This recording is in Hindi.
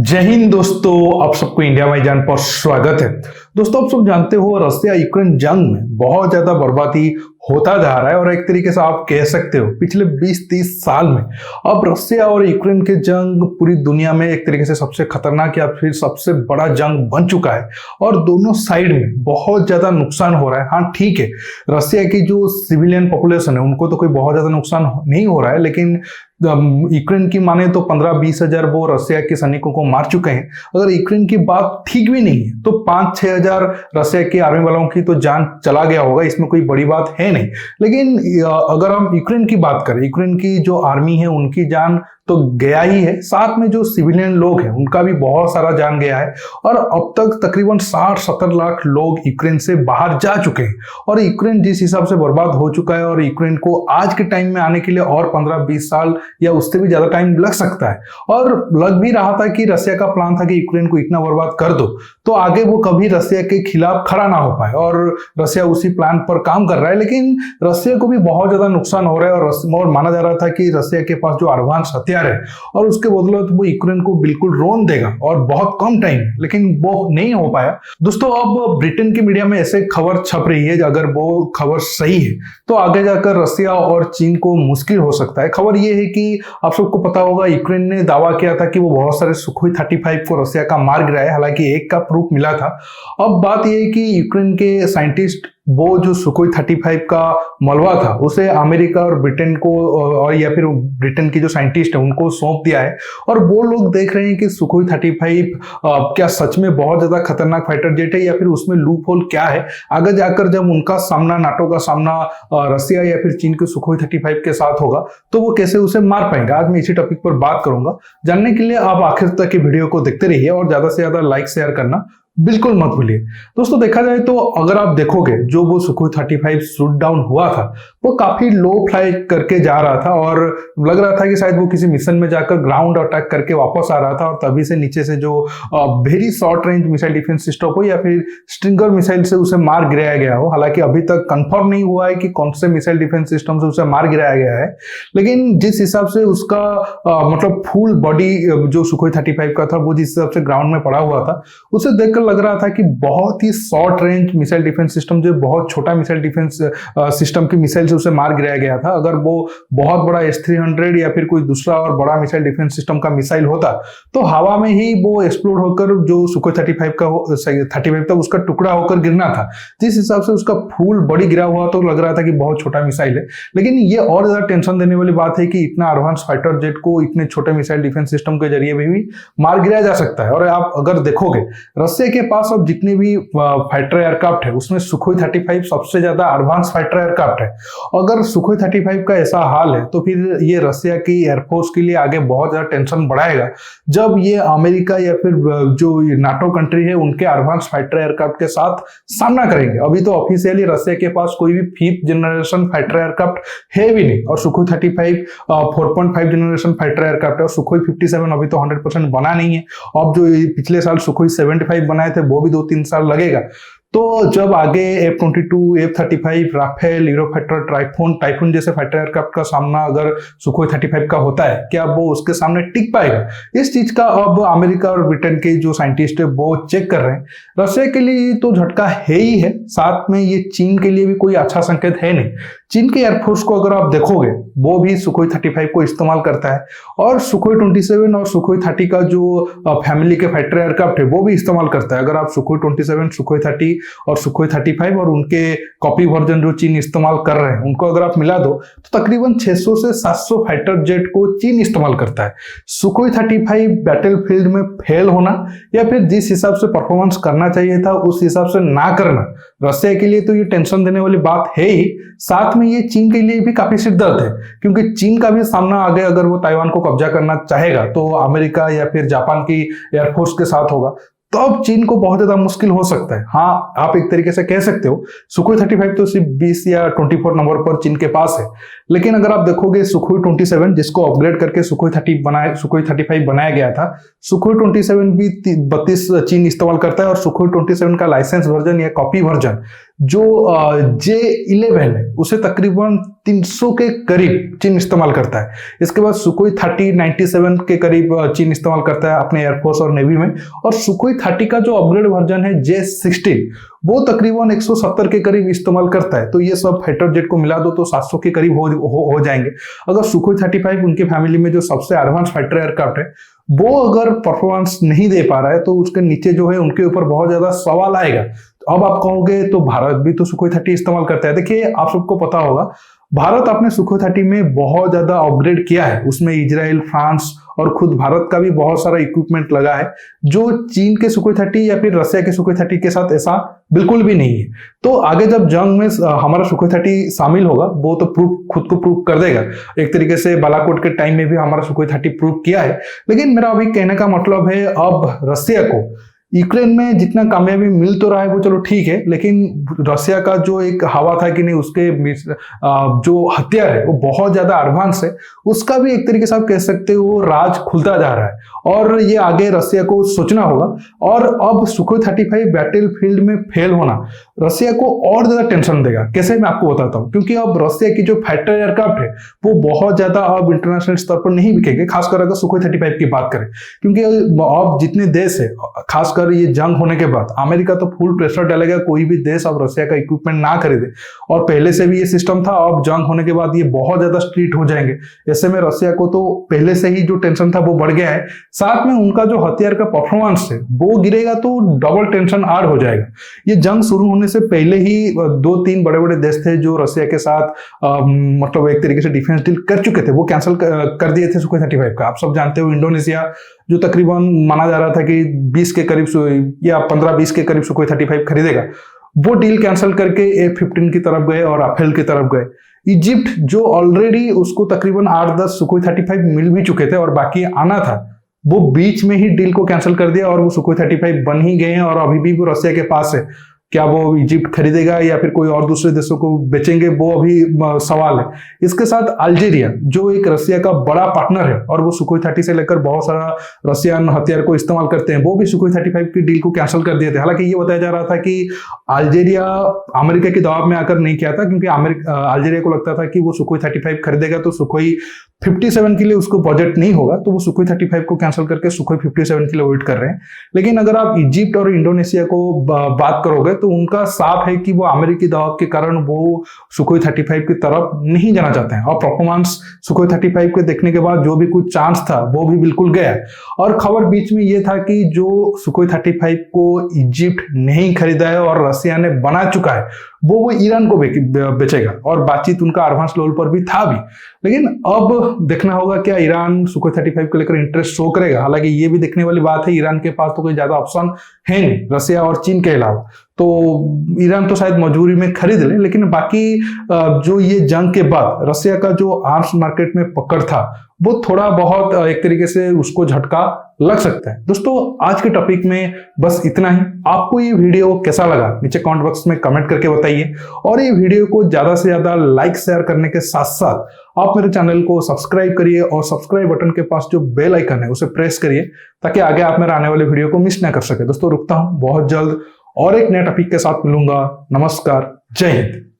जय हिंद दोस्तों, आप सबको इंडिया मैदान पर स्वागत है। दोस्तों, आप सब जानते हो रशिया यूक्रेन जंग में बहुत ज्यादा बर्बादी होता जा रहा है और एक तरीके से आप कह सकते हो पिछले 20-30 साल में अब रशिया और यूक्रेन के जंग पूरी दुनिया में एक तरीके से सबसे खतरनाक या फिर सबसे बड़ा जंग बन चुका है और दोनों साइड में बहुत ज्यादा नुकसान हो रहा है। हाँ ठीक है, रशिया की जो सिविलियन पॉपुलेशन है उनको तो कोई बहुत ज्यादा नुकसान नहीं हो रहा है, लेकिन यूक्रेन की माने तो 15-20 हजार वो रशिया के सैनिकों को मार चुके हैं। अगर यूक्रेन की बात ठीक भी नहीं है तो 5-6 हजार रशिया के आर्मी वालों की तो जान चला गया होगा, इसमें कोई बड़ी बात है नहीं। लेकिन अगर हम यूक्रेन की बात करें, यूक्रेन की जो आर्मी है उनकी जान तो गया ही है, साथ में जो सिविलियन लोग हैं उनका भी बहुत सारा जान गया है और अब तक तकरीबन 60-70 लाख लोग यूक्रेन से बाहर जा चुके हैं। और यूक्रेन जिस हिसाब से बर्बाद हो चुका है और यूक्रेन को आज के टाइम में आने के लिए और 15-20 साल या उससे भी ज्यादा टाइम लग सकता है। और लग भी रहा था कि रशिया का प्लान था कि यूक्रेन को इतना बर्बाद कर दो तो आगे वो कभी रशिया के खिलाफ खड़ा ना हो पाए, और रशिया उसी प्लान पर काम कर रहा है। लेकिन रशिया को भी बहुत ज्यादा नुकसान हो रहा है और माना जा रहा था कि रशिया के पास जो एडवांस हथियार है और उसके बदले वो यूक्रेन को बिल्कुल रोन देगा और बहुत कम टाइम, लेकिन वो नहीं हो पाया। दोस्तों, अब ब्रिटेन की मीडिया में ऐसे खबर छप रही है, अगर वो खबर सही है तो आगे जाकर रशिया और चीन को मुश्किल हो सकता है। खबर ये है कि आप सबको पता होगा यूक्रेन ने दावा किया था कि वो बहुत सारे सुखोई 35 को रशिया का मार गिराया, हालांकि एक का प्रूफ मिला था। अब बात यह है कि यूक्रेन के साइंटिस्ट वो जो सुखोई 35 का मलबा था उसे अमेरिका और ब्रिटेन को और या फिर ब्रिटेन की जो साइंटिस्ट है उनको सौंप दिया है और वो लोग देख रहे हैं कि सुखोई 35 क्या सच में बहुत ज्यादा खतरनाक फाइटर जेट है या फिर उसमें लूप होल क्या है। आगे जाकर जब उनका सामना, नाटो का सामना रशिया या फिर चीन के सुखोई 35 के साथ होगा तो वो कैसे उसे मार पाएंगे, आज मैं इसी टॉपिक पर बात करूंगा। जानने के लिए आप आखिर तक की वीडियो को देखते रहिए और ज्यादा से ज्यादा लाइक शेयर करना बिल्कुल मत भूलिए। दोस्तों, देखा जाए तो अगर आप देखोगे जो वो सुखोई 35 शूट डाउन हुआ था वो काफी लो फ्लाई करके जा रहा था और लग रहा था कि शायद वो किसी मिशन में जाकर ग्राउंड अटैक करके वापस आ रहा था और तभी से नीचे से जो very short range missile defence system हो या फिर स्ट्रिंगर मिसाइल से उसे मार गिराया गया हो। हालांकि अभी तक कंफर्म नहीं हुआ है कि कौन से मिसाइल डिफेंस सिस्टम से उसे मार गिराया गया है, लेकिन जिस हिसाब से उसका मतलब फुल बॉडी जो सुखोई 35 का था वो जिस हिसाब से ग्राउंड में पड़ा हुआ था उसे देखकर लग रहा था कि बहुत ही short range missile defence system, जो बहुत छोटा मिसाइल डिफेंस सिस्टम की मिसाइल से उसे मार गिराया गया था। अगर वो बहुत बड़ा S-300 या फिर कोई दूसरा और बड़ा मिसाइल डिफेंस सिस्टम का मिसाइल होता तो हवा में ही वो एक्सप्लोड होकर जो सुखोई 35 था उसका टुकड़ा होकर गिरना था। जिस हिसाब से उसका फुल बॉडी गिरा हुआ तो लग रहा था कि बहुत छोटा मिसाइल है, लेकिन ये और ज्यादा टेंशन देने वाली बात है कि इतना एडवांस फाइटर जेट को इतने छोटे मिसाइल डिफेंस सिस्टम के जरिए भी मार गिराया जा सकता है। और आप अगर देखोगे रशिया के पास अब जितने भी फाइटर एयरक्राफ्ट है उसमें सुखोई 35 सबसे ज्यादा एडवांस फाइटर एयरक्राफ्ट है। अगर सुखोई 35 का ऐसा हाल है तो फिर ये रशिया की एयरफोर्स के लिए आगे बहुत ज्यादा टेंशन बढ़ाएगा जब ये अमेरिका या फिर जो नाटो कंट्री है उनके एडवांस फाइटर एयरक्राफ्ट के साथ सामना करेंगे। अभी तो ऑफिशियली रशिया के पास कोई भी 5th जनरेशन फाइटर एयरक्राफ्ट है भी नहीं और सुखोई 35 4.5 जनरेशन फाइटर एयरक्राफ्ट है और सुखोई 57 अभी तो 100% बना नहीं है। अब जो पिछले साल सुखोई 75 बनाए थे वो भी 2-3 साल लगेगा। तो जब आगे F-22, F-35, Rafale, Eurofighter, Typhoon जैसे फाइटर एयरक्राफ्ट का सामना अगर सुखोई 35 का होता है, क्या वो उसके सामने टिक पाएगा? इस चीज का अब अमेरिका और ब्रिटेन के जो साइंटिस्ट है वो चेक कर रहे हैं। रशिया के लिए तो झटका है ही है, साथ में ये चीन के लिए भी कोई अच्छा संकेत है नहीं। चीन के एयरफोर्स को अगर आप देखोगे वो भी सुखोई 35 को इस्तेमाल करता है और सुखोई 27 और सुखोई 30 का जो फैमिली के फाइटर एयरक्राफ्ट है वो भी इस्तेमाल करता है। अगर आप सुखोई 27, सुखोई 30 और सुखोई 35 और उनके कॉपी वर्जन जो चीन इस्तेमाल कर रहे हैं उनको अगर आप मिला दो तो तकरीबन 600 से 700 फाइटर जेट को चीन इस्तेमाल करता है। सुखोई 35 बैटलफील्ड में फेल होना या फिर जिस हिसाब से परफॉर्मेंस करना चाहिए था उस हिसाब से ना करना रशिया के लिए तो ये टेंशन देने वाली बात है ही, साथ में ये चीन के लिए भी काफी सिरदर्द है क्योंकि चीन का भी सामना आगे अगर वो ताइवान को कब्जा करना चाहेगा तो अमेरिका या फिर जापान की एयरफोर्स के साथ होगा, तो अब चीन को बहुत ज्यादा मुश्किल हो सकता है। हाँ, आप एक तरीके से कह सकते हो सुखोई 35 तो सिर्फ 20 या 24 नंबर पर चीन के पास है, लेकिन अगर आप देखोगे सुखोई 27 जिसको अपग्रेड करके सुखोई 35 बनाया गया था, सुखोई 27 भी 32 चीन इस्तेमाल करता है और सुखोई 27 का लाइसेंस वर्जन या कॉपी वर्जन जो J-11 है उसे तकरीबन 300 के करीब चीन इस्तेमाल करता है। इसके बाद सुखोई 30 97 के करीब चीन इस्तेमाल करता है अपने एयरफोर्स और नेवी में। और सुखोई 30 का जो अपग्रेड वर्जन है J-16 वो तकरीबन 170 के करीब इस्तेमाल करता है। तो ये सब फाइटर जेट को मिला दो तो 700 के करीब हो जाएंगे। अगर सुखोई 35 उनके फैमिली में जो सबसे एडवांस फाइटर एयरक्राफ्ट है वो अगर परफॉर्मेंस नहीं दे पा रहा है तो उसके नीचे जो है उनके ऊपर बहुत ज्यादा सवाल आएगा। अब आप कहोगे तो भारत भी तो सुखोई 30 इस्तेमाल करता है। देखिए, आप सबको पता होगा भारत अपने सुखोई 30 में बहुत ज्यादा अपग्रेड किया है। उसमें इजराइल, फ्रांस और खुद भारत का भी बहुत सारा इक्विपमेंट लगा है जो चीन के सुखोई 30 या फिर रसिया के सुखोई 30 के साथ ऐसा बिल्कुल भी नहीं है। तो आगे जब जंग में हमारा सुखोई 30 शामिल होगा वो तो खुद को प्रूव कर देगा। एक तरीके से बालाकोट के टाइम में भी हमारा सुखोई 30 प्रूव किया है। लेकिन मेरा अभी कहने का मतलब है अब रसिया को यूक्रेन में जितना कामयाबी मिल तो रहा है वो चलो ठीक है, लेकिन रसिया का जो एक हवा था कि नहीं उसके जो हथियार है वो बहुत ज्यादा एडवांस है, उसका भी एक तरीके से आप कह सकते हो राज खुलता जा रहा है और ये आगे रसिया को सोचना होगा। और अब सुखोई 35 बैटल फील्ड में फेल होना रसिया को और ज्यादा टेंशन देगा। कैसे, मैं आपको बताता हूँ। क्योंकि अब रसिया की जो फाइटर एयरक्राफ्ट है वो बहुत ज्यादा अब इंटरनेशनल स्तर पर नहीं बिकेंगे, खासकर अगर सुखोई 35 की बात करें। क्योंकि अब जितने देश है, खास ये जंग होने के बाद अमेरिका तो फुल प्रेशर डालेगा कोई भी देश अब रसिया का इक्विपमेंट ना खरीदे। और पहले से भी ये सिस्टम था, अब जंग होने के बाद ये बहुत ज्यादा स्ट्रिक्ट हो जाएंगे। ऐसे में रसिया को तो पहले से ही जो टेंशन था वो बढ़ गया है, साथ में उनका जो हथियार का परफॉर्मेंस है वो गिरेगा तो डबल टेंशन और हो जाएगा। ये जंग शुरू होने से पहले ही 2-3 बड़े बड़े देश थे जो रसिया के साथ मतलब एक तरीके से डिफेंस डील कर चुके थे, वो कैंसिल कर दिए थे सुखोई 35 का। आप सब जानते हो इंडोनेशिया जो तकरीबन माना जा रहा था कि 20 के करीब या 15-20 के करीब सुखोई 35 खरीदेगा, वो डील कैंसिल करके F-15 की तरफ गए और राफेल की तरफ गए। इजिप्ट जो ऑलरेडी उसको तकरीबन 8-10 सुखोई 35 मिल भी चुके थे और बाकी आना था, वो बीच में ही डील को कैंसिल कर दिया और वो सुखोई 35 बन ही गए हैं और अभी भी वो रसिया के पास है। क्या वो इजिप्ट खरीदेगा या फिर कोई और दूसरे देशों को बेचेंगे, वो अभी सवाल है। इसके साथ अल्जीरिया जो एक रसिया का बड़ा पार्टनर है और वो सुखोई 30 से लेकर बहुत सारा रसियन हथियार को इस्तेमाल करते हैं, वो भी सुखोई 35 की डील को कैंसिल कर दिए थे। हालांकि ये बताया जा रहा था कि अल्जीरिया अमेरिका के दबाव में आकर नहीं किया था, क्योंकि अल्जीरिया को लगता था कि वो सुखोई 35 खरीदेगा तो सुखोई 57 के लिए उसको बजट नहीं होगा, तो वो सुखोई 35 को कैंसिल करके सुखोई 57 के लिए वेट कर रहे हैं। लेकिन अगर आप इजिप्ट और इंडोनेशिया को बात करोगे तो उनका साफ है कि वो अमेरिकी दबाव के कारण वो सुखोई 35 की तरफ नहीं जाना चाहते हैं। और परफॉर्मेंस सुखोई 35 के देखने के बाद जो भी कुछ चांस था वो भी बिल्कुल गया। और खबर बीच में ये था कि जो सुखोई 35 को इजिप्ट नहीं खरीदा है और रसिया ने बना चुका है वो ईरान को बेचेगा, और बातचीत उनका एडवांस लेवल पर भी था भी। लेकिन अब देखना होगा क्या ईरान सुखोई 35 को लेकर इंटरेस्ट शो करेगा। हालांकि ये भी देखने वाली बात है, ईरान के पास तो कोई ज्यादा ऑप्शन है नहीं रसिया और चीन के अलावा, तो ईरान तो शायद मजबूरी में खरीद ले। लेकिन बाकी जो ये जंग के बाद रसिया का जो आर्म्स मार्केट में पकड़ था वो थोड़ा बहुत एक तरीके से उसको झटका लग सकता है। दोस्तों, आज के टॉपिक में बस इतना ही। आपको ये वीडियो कैसा लगा नीचे कमेंट बॉक्स में कमेंट करके बताइए, और ये वीडियो को ज्यादा से ज्यादा लाइक शेयर करने के साथ साथ आप मेरे चैनल को सब्सक्राइब करिए और सब्सक्राइब बटन के पास जो बेल आइकन है उसे प्रेस करिए ताकि आगे आप मेरे आने वाले वीडियो को मिस ना कर सके। दोस्तों, रुकता हूं, बहुत जल्द और एक नए टॉपिक के साथ मिलूंगा। नमस्कार, जय हिंद।